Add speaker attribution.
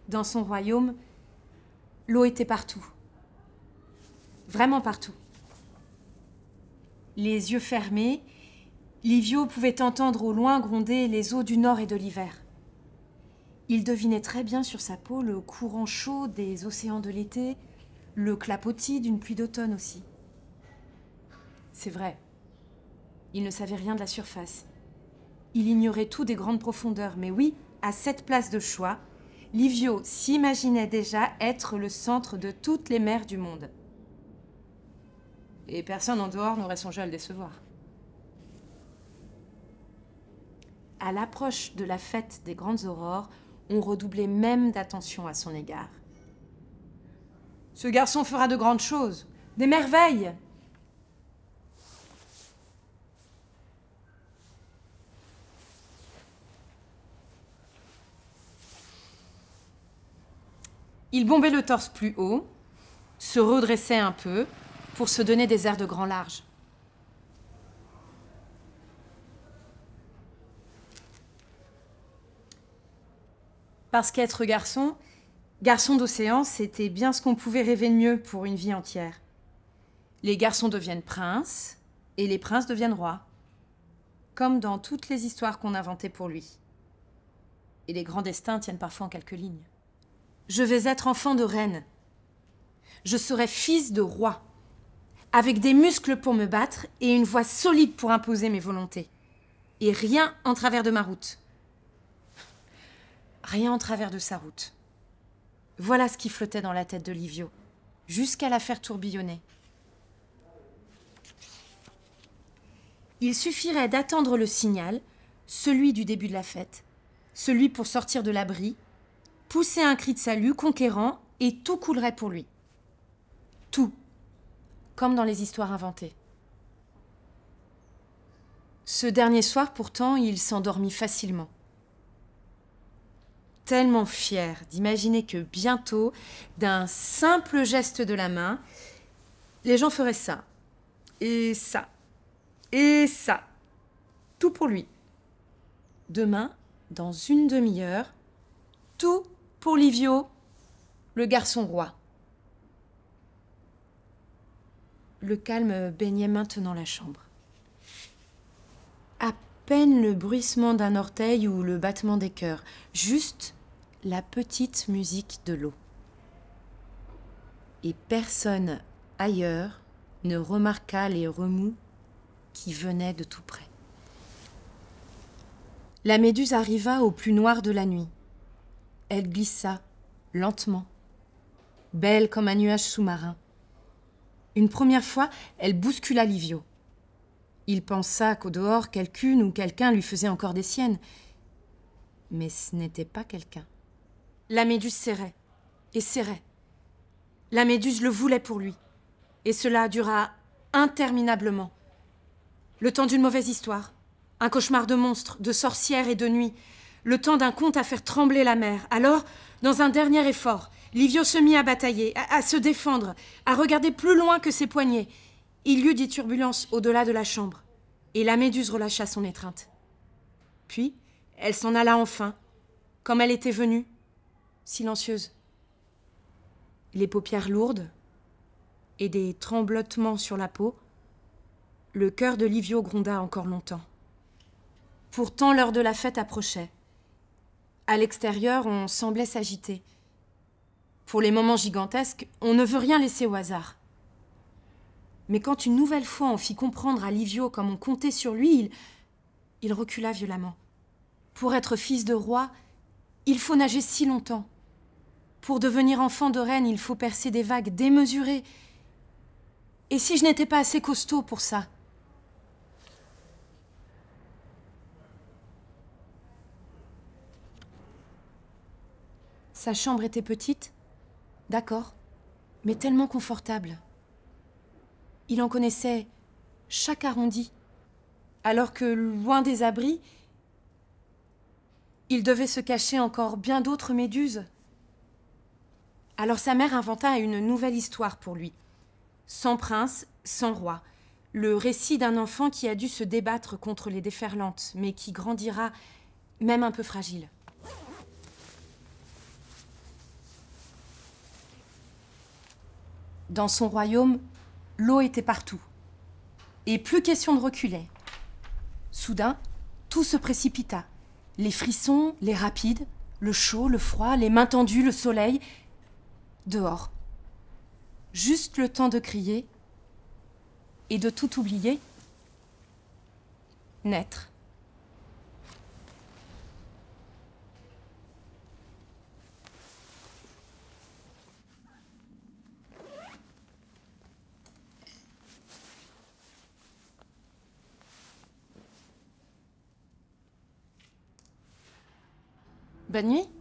Speaker 1: Dans son royaume, l'eau était partout. Vraiment partout. Les yeux fermés, Livio pouvait entendre au loin gronder les eaux du nord et de l'hiver. Il devinait très bien sur sa peau le courant chaud des océans de l'été, le clapotis d'une pluie d'automne aussi. C'est vrai, il ne savait rien de la surface. Il ignorait tout des grandes profondeurs, mais oui, à cette place de choix, Livio s'imaginait déjà être le centre de toutes les mers du monde. Et personne en dehors n'aurait songé à le décevoir. À l'approche de la fête des grandes aurores, on redoublait même d'attention à son égard. Ce garçon fera de grandes choses, des merveilles. Il bombait le torse plus haut, se redressait un peu pour se donner des airs de grand large. Parce qu'être garçon d'océan, c'était bien ce qu'on pouvait rêver de mieux pour une vie entière. Les garçons deviennent princes et les princes deviennent rois. Comme dans toutes les histoires qu'on inventait pour lui. Et les grands destins tiennent parfois en quelques lignes. Je vais être enfant de reine. Je serai fils de roi, avec des muscles pour me battre et une voix solide pour imposer mes volontés. Et rien en travers de ma route. Rien en travers de sa route. Voilà ce qui flottait dans la tête de Livio, jusqu'à la faire tourbillonner. Il suffirait d'attendre le signal, celui du début de la fête, celui pour sortir de l'abri, pousser un cri de salut conquérant et tout coulerait pour lui. Tout, comme dans les histoires inventées. Ce dernier soir, pourtant, il s'endormit facilement. Tellement fier d'imaginer que bientôt, d'un simple geste de la main, les gens feraient ça, et ça, et ça. Tout pour lui. Demain, dans une demi-heure, tout pour Livio, le garçon roi. Le calme baignait maintenant la chambre. À peine le bruissement d'un orteil ou le battement des cœurs, juste la petite musique de l'eau. Et personne ailleurs ne remarqua les remous qui venaient de tout près. La méduse arriva au plus noir de la nuit. Elle glissa, lentement, belle comme un nuage sous-marin. Une première fois, elle bouscula Livio. Il pensa qu'au dehors, quelqu'une ou quelqu'un lui faisait encore des siennes. Mais ce n'était pas quelqu'un. La méduse serrait et serrait. La méduse le voulait pour lui. Et cela dura interminablement. Le temps d'une mauvaise histoire, un cauchemar de monstres, de sorcières et de nuit, le temps d'un conte à faire trembler la mer. Alors, dans un dernier effort, Livio se mit à batailler, à se défendre, à regarder plus loin que ses poignets. Il y eut des turbulences au-delà de la chambre, et la méduse relâcha son étreinte. Puis, elle s'en alla enfin, comme elle était venue, silencieuse. Les paupières lourdes et des tremblotements sur la peau, le cœur de Livio gronda encore longtemps. Pourtant, l'heure de la fête approchait. À l'extérieur, on semblait s'agiter. Pour les moments gigantesques, on ne veut rien laisser au hasard. Mais quand une nouvelle fois on fit comprendre à Livio comme on comptait sur lui, il recula violemment. Pour être fils de roi, il faut nager si longtemps. Pour devenir enfant de reine, il faut percer des vagues démesurées. Et si je n'étais pas assez costaud pour ça ? Sa chambre était petite, d'accord, mais tellement confortable. Il en connaissait chaque arrondi, alors que, loin des abris, il devait se cacher encore bien d'autres méduses. Alors sa mère inventa une nouvelle histoire pour lui. Sans prince, sans roi. Le récit d'un enfant qui a dû se débattre contre les déferlantes, mais qui grandira même un peu fragile. Dans son royaume, l'eau était partout. Et plus question de reculer. Soudain, tout se précipita. Les frissons, les rapides, le chaud, le froid, les mains tendues, le soleil. Dehors. Juste le temps de crier et de tout oublier. Naître. Bonne nuit.